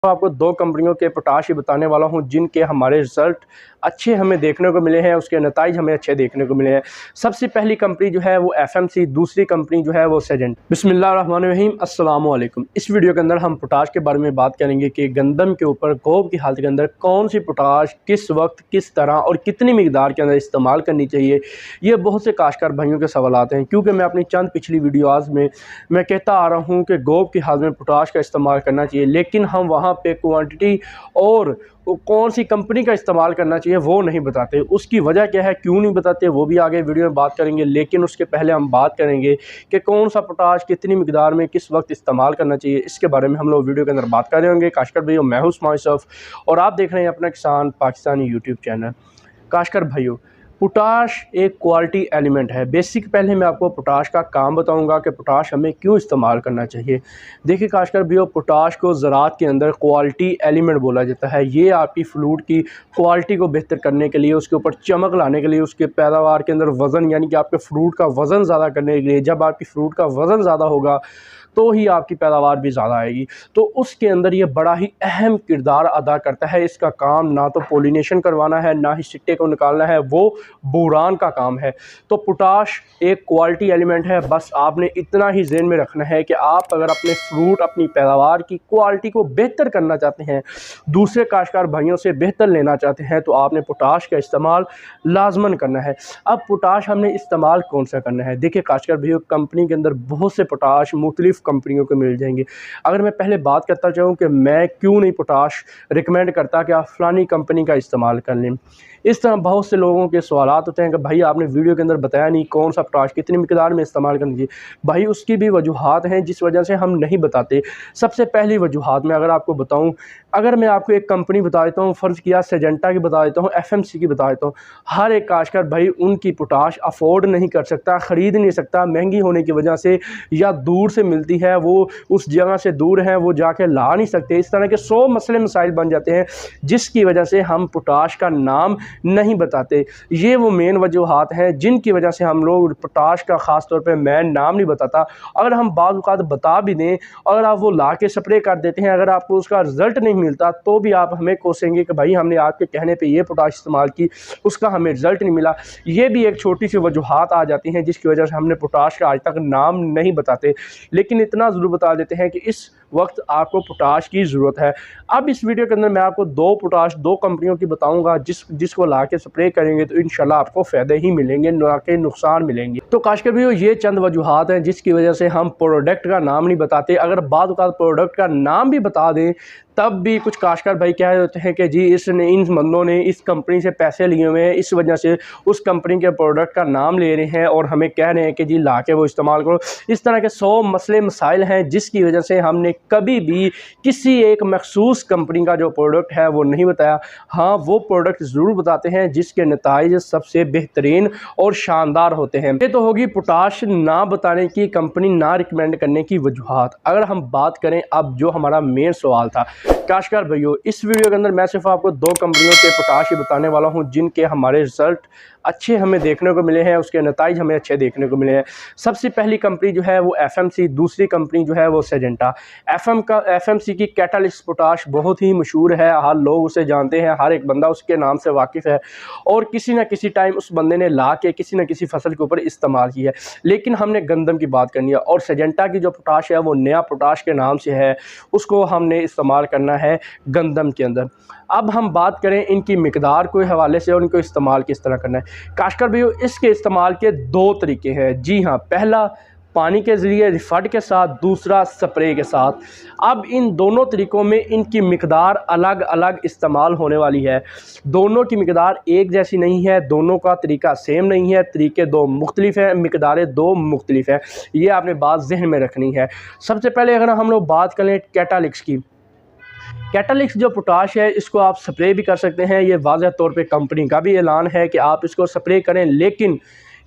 तो आपको दो कंपनियों के पोटाश ही बताने वाला हूं जिनके हमारे रिज़ल्ट अच्छे हमें देखने को मिले हैं, उसके नताइज हमें अच्छे देखने को मिले हैं। सबसे पहली कंपनी जो है वो एफएमसी, दूसरी कंपनी जो है वो सेजेंट। बिस्मिल्लाहिर्रहमानिर्रहीम, अस्सलाम वालेकुम। इस वीडियो के अंदर हम पोटाश के बारे में बात करेंगे कि गंदम के ऊपर गोब की हालत के अंदर कौन सी पोटाश किस वक्त किस तरह और कितनी मिकदार के अंदर इस्तेमाल करनी चाहिए। ये बहुत से काश्तकार भाइयों के सवाल आते हैं, क्योंकि मैं अपनी चंद पिछली वीडियोज़ में मैं कहता आ रहा हूँ कि गोब की हालत में पोटाश का इस्तेमाल करना चाहिए, लेकिन हम वहाँ पे क्वांटिटी और कौन सी कंपनी का इस्तेमाल करना चाहिए वो नहीं बताते। उसकी वजह क्या है, क्यों नहीं बताते, वो भी आगे वीडियो में बात करेंगे। लेकिन उसके पहले हम बात करेंगे कि कौन सा पोटाश कितनी मिकदार में किस वक्त इस्तेमाल करना चाहिए। इसके बारे में हम लोग वीडियो के अंदर बात कर रहे होंगे। काश्तकार भाइयों, मैं हूं उस्मान यूसुफ और आप देख रहे हैं अपना किसान पाकिस्तानी यूट्यूब चैनल। काश्तकार भाइयों, पोटाश एक क्वालिटी एलिमेंट है। बेसिक पहले मैं आपको पोटाश का काम बताऊंगा कि पोटाश हमें क्यों इस्तेमाल करना चाहिए। देखिए काश्तकार भाइयों, पोटाश को ज़राअत के अंदर क्वालिटी एलिमेंट बोला जाता है। ये आपकी फ्लूट की क्वालिटी को बेहतर करने के लिए, उसके ऊपर चमक लाने के लिए, उसके पैदावार के अंदर वज़न यानी कि आपके फ्रूट का वज़न ज़्यादा करने के लिए, जब आपकी फ्रूट का वज़न ज़्यादा होगा तो ही आपकी पैदावार भी ज़्यादा आएगी। तो उसके अंदर ये बड़ा ही अहम किरदार अदा करता है। इसका काम ना तो पोलिनेशन करवाना है, ना ही सिट्टे को निकालना है, वो बुरान का काम है। तो पोटाश एक क्वालिटी एलिमेंट है। बस आपने इतना ही ज़हन में रखना है कि आप अगर अपने फ्रूट, अपनी पैदावार की क्वालिटी को बेहतर करना चाहते हैं, दूसरे काश्तकार भाइयों से बेहतर लेना चाहते हैं, तो आपने पोटाश का इस्तेमाल लाजमन करना है। अब पोटाश हमने इस्तेमाल कौन सा करना है। देखिए काश्तकार भाइयों, कंपनी के अंदर बहुत से पोटाश मुख्तलिफ कंपनियों को मिल जाएंगे। अगर मैं पहले बात करता चाहूँ कि मैं क्यों नहीं पोटाश रिकमेंड करता कि आप फलानी कंपनी का इस्तेमाल कर लें, इस तरह बहुत से लोगों के सवालात होते हैं कि भाई आपने वीडियो के अंदर बताया नहीं कौन सा पोटाश कितनी मिकदार में इस्तेमाल करनी चाहिए। भाई उसकी भी वजूहात हैं जिस वजह से हम नहीं बताते। सबसे पहली वजूहात मैं अगर आपको बताऊं, अगर मैं आपको एक कंपनी बता देता हूँ, फ़र्ज़ किया सेजेंटा की बता देता हूँ, एफएमसी की बता देता हूँ, हर एक काश्तकार भाई उनकी पोटाश अफोर्ड नहीं कर सकता, ख़रीद नहीं सकता, महंगी होने की वजह से, या दूर से मिलती है, वो उस जगह से दूर हैं, वो जाके ला नहीं सकते। इस तरह के 100 मसले मसाइल बन जाते हैं जिसकी वजह से हम पोटाश का नाम नहीं बताते। ये वो मेन वजूहात हैं जिनकी वजह से हम लोग पोटाश का ख़ास तौर पे मैं नाम नहीं बताता। अगर हम बाज़ औक़ात बता भी दें, अगर आप वो ला के स्प्रे कर देते हैं, अगर आपको उसका रिज़ल्ट नहीं मिलता तो भी आप हमें कोसेंगे कि भाई हमने आपके कहने पे ये पोटाश इस्तेमाल की, उसका हमें रिज़ल्ट नहीं मिला। ये भी एक छोटी सी वजूहात आ जाती हैं जिसकी वजह से हमने पोटाश का आज तक नाम नहीं बताते। लेकिन इतना ज़रूर बता देते हैं कि इस वक्त आपको पोटाश की ज़रूरत है। अब इस वीडियो के अंदर मैं आपको दो पोटाश, दो कंपनियों की बताऊंगा जिसको ला के स्प्रे करेंगे तो इंशाल्लाह आपको फ़ायदे ही मिलेंगे, ना कि नुकसान मिलेंगे। तो काश्तकार भाइयों, ये चंद वजूहात हैं जिसकी वजह से हम प्रोडक्ट का नाम नहीं बताते। अगर बाद प्रोडक्ट का नाम भी बता दें तब भी कुछ काश्तकार भाई कह देते हैं कि जी इसने, इन बंदों ने इस कंपनी से पैसे लिए हुए हैं, इस वजह से उस कंपनी के प्रोडक्ट का नाम ले रहे हैं और हमें कह रहे हैं कि जी ला के वो इस्तेमाल करो। इस तरह के 100 मसले मसाइल हैं जिसकी वजह से हमने कभी भी किसी एक मखसूस कंपनी का जो प्रोडक्ट है वो नहीं बताया। हाँ, वो प्रोडक्ट ज़रूर बताते हैं जिसके नताइज सबसे बेहतरीन और शानदार होते हैं। ये तो होगी पोटाश ना बताने की, कंपनी ना रिकमेंड करने की वजूहात। अगर हम बात करें अब जो हमारा मेन सवाल था काश्तकार भाइयों, इस वीडियो के अंदर मैं सिर्फ आपको दो कंपनियों के पोटाश ही बताने वाला हूं जिनके हमारे रिजल्ट अच्छे हमें देखने को मिले हैं, उसके नताइज हमें अच्छे देखने को मिले हैं। सबसे पहली कंपनी जो है वो एफएमसी, दूसरी कंपनी जो है वो सेजेंटा। एफएमसी की कैटालिस्ट पोटाश बहुत ही मशहूर है, हर लोग उसे जानते हैं, हर एक बंदा उसके नाम से वाकिफ़ है और किसी न किसी टाइम उस बंदे ने ला के किसी न किसी फसल के ऊपर इस्तेमाल किया है। लेकिन हमने गंदम की बात करनी है और सेजेंटा की जो पोटाश है वो नया पोटाश के नाम से है, उसको हमने इस्तेमाल करना है गंदम के अंदर। अब हम बात करें इनकी मिकदार के हवाले से और इनको इस्तेमाल किस तरह करना है। काश्तकार भाइयों, इसके इस्तेमाल के दो तरीके हैं। जी हाँ, पहला पानी के ज़रिए रिफट के साथ, दूसरा स्प्रे के साथ। अब इन दोनों तरीक़ों में इनकी मिकदार अलग अलग इस्तेमाल होने वाली है। दोनों की मिकदार एक जैसी नहीं है, दोनों का तरीका सेम नहीं है, तरीके दो मुख्तलिफ हैं, मिकदारें दो मुख्तलिफ हैं। ये आपने बात जहन में रखनी है। सबसे पहले अगर हम लोग बात करें कैटालिक्स की, कैटालिक्स जो पोटाश है इसको आप स्प्रे भी कर सकते हैं। ये वाज़ह तौर पे कंपनी का भी ऐलान है कि आप इसको स्प्रे करें, लेकिन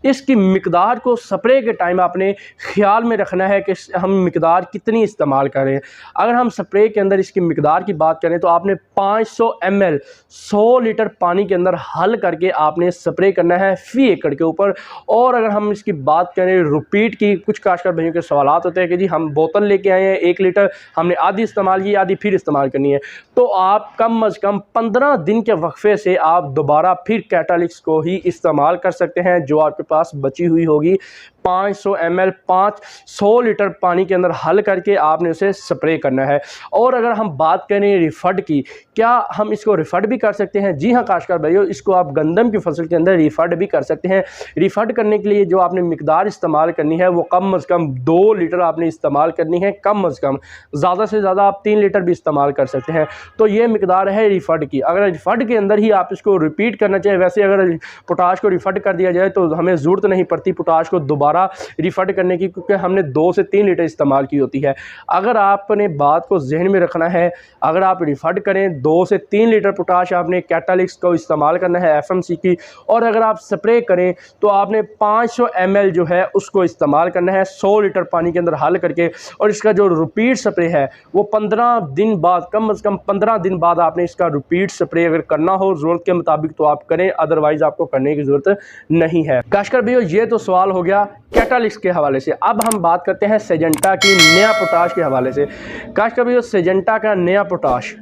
इसकी मिकदार को स्प्रे के टाइम आपने ख्याल में रखना है कि हम मिकदार कितनी इस्तेमाल करें। अगर हम स्प्रे के अंदर इसकी मिकदार की बात करें तो आपने 500 ml 100 लीटर पानी के अंदर हल करके आपने स्प्रे करना है फी एकड़ के ऊपर। और अगर हम इसकी बात करें रिपीट की, कुछ काश्तकार भाइयों के सवालात होते हैं कि जी हम बोतल लेके आए हैं 1 लीटर, हमने आधी इस्तेमाल की, आधी फिर इस्तेमाल करनी है, तो आप कम अज़ कम 15 दिन के वक्फे से आप दोबारा फिर कैटालिक्स को ही इस्तेमाल कर सकते हैं जो आपके पास बची हुई होगी। 500 ml 500 लीटर पानी के अंदर हल करके आपने उसे स्प्रे करना है। और अगर हम बात करें रिफंड की, क्या हम इसको रिफंड भी कर सकते हैं? जी हाँ काश्तकार भाइयों, इसको आप गंदम की फसल के अंदर रिफंड भी कर सकते हैं। रिफंड करने के लिए जो आपने मिकदार इस्तेमाल करनी है वो कम अज़ कम 2 लीटर आपने इस्तेमाल करनी है, कम अज़ कम। ज़्यादा से ज़्यादा आप 3 लीटर भी इस्तेमाल कर सकते हैं। तो ये मिकदार है रिफंड की। अगर रिफंड के अंदर ही आप इसको रिपीट करना चाहिए, वैसे अगर पोटाश को रिफंड कर दिया जाए तो हमें ज़रूरत नहीं पड़ती पोटाश को दोबारा रिफंड करने की, क्योंकि हमने 2 से 3 लीटर इस्तेमाल की होती है। अगर आपने बात को जहन में रखना है, अगर आप रिफंड करें 2 से 3 लीटर पोटाश आपने कैटालिक्स को इस्तेमाल करना है एफएमसी की। और अगर आप स्प्रे करें तो आपने 500 ml जो है उसको इस्तेमाल करना है 100 लीटर पानी के अंदर हल करके। और इसका जो रिपीट स्प्रे है वो 15 दिन बाद, कम अज़ कम 15 दिन बाद आपने इसका रिपीट स्प्रे अगर करना हो ज़रूरत के मुताबिक तो आप करें, अदरवाइज़ आपको करने की ज़रूरत नहीं है। काश्तकार भैया ये तो सवाल हो गया कैटालिक्स के हवाले से। अब हम बात करते हैं सिंजेंटा की नया पोटाश के हवाले से। काश्तकार भैया सिंजेंटा का नया पोटाश,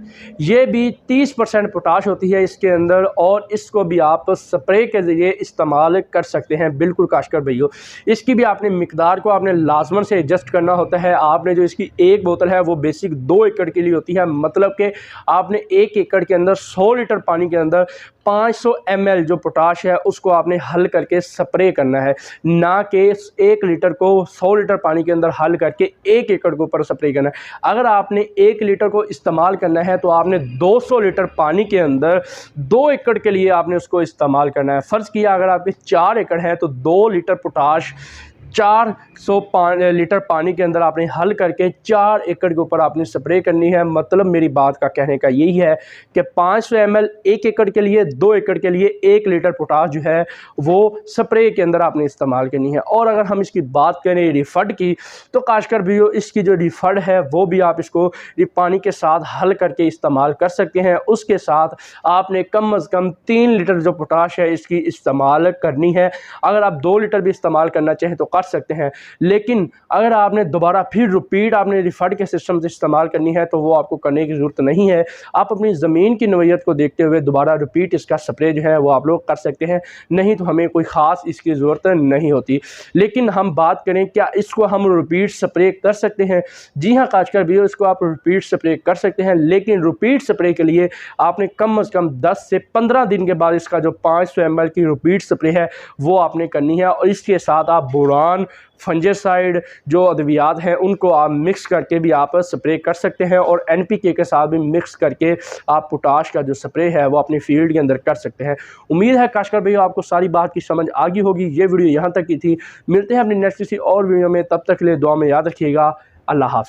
ये भी 30% पोटाश होती है इसके अंदर, और इसको भी आप स्प्रे के ज़रिए इस्तेमाल कर सकते हैं। बिल्कुल काश्तकार भैया, इसकी भी आपने मिकदार को आपने लाजमन से एडजस्ट करना होता है। आपने जो इसकी एक बोतल है वो बेसिक 2 एकड़ के लिए होती है, मतलब कि आपने 1 एकड़ के अंदर 100 लीटर पानी के अंदर 500 ml जो पोटाश है उसको आपने हल करके स्प्रे करना है, ना कि 1 लीटर को 100 लीटर पानी के अंदर हल करके 1 एकड़ के ऊपर स्प्रे करना है। अगर आपने 1 लीटर को इस्तेमाल करना है तो आपने 200 लीटर पानी के अंदर 2 एकड़ के लिए आपने उसको इस्तेमाल करना है। फ़र्ज़ किया अगर आपके 4 एकड़ है तो 2 लीटर पोटाश 400 लीटर पानी के अंदर आपने हल करके 4 एकड़ के ऊपर आपने स्प्रे करनी है। मतलब मेरी बात का कहने का यही है कि 500 ml 1 एकड़ के लिए, 2 एकड़ के लिए 1 लीटर पोटाश जो है वो स्प्रे के अंदर आपने इस्तेमाल करनी है। और अगर हम इसकी बात करें रिफंड की, तो काश्तकार भैया इसकी जो रिफंड है वो भी आप इसको पानी के साथ हल करके इस्तेमाल कर सकते हैं। उसके साथ आपने कम अज़ कम 3 लीटर जो पोटाश है इसकी इस्तेमाल करनी है। अगर आप 2 लीटर भी इस्तेमाल करना चाहें तो सकते हैं, लेकिन अगर आपने दोबारा फिर रिपीट आपने रिफंड के सिस्टम से इस्तेमाल करनी है तो वो आपको करने की ज़रूरत नहीं है। आप अपनी ज़मीन की नौइयत को देखते हुए दोबारा रिपीट इसका स्प्रे जो है वो आप लोग कर सकते हैं, नहीं तो हमें कोई ख़ास इसकी ज़रूरत नहीं होती। लेकिन हम बात करें क्या इसको हम रिपीट स्प्रे कर सकते हैं? जी हाँ काश्तकार भैया, इसको आप रिपीट स्प्रे कर सकते हैं, लेकिन रिपीट स्प्रे के लिए आपने कम अज़ कम 10 से 15 दिन के बाद इसका जो 500 ml की रिपीट स्प्रे है वो आपने करनी है। और इसके साथ आप बोरान, फंजीसाइड जो अद्वियात हैं उनको आप मिक्स करके भी आप स्प्रे कर सकते हैं, और NPK के साथ भी मिक्स करके आप पोटाश का जो स्प्रे है वो अपनी फील्ड के अंदर कर सकते हैं। उम्मीद है काश्तकार भैया आपको सारी बात की समझ आ गई होगी। ये वीडियो यहाँ तक की थी, मिलते हैं अपनी नेक्स्ट किसी और वीडियो में, तब तक के लिए दुआ में याद रखिएगा। अल्लाह हाफ़िज़।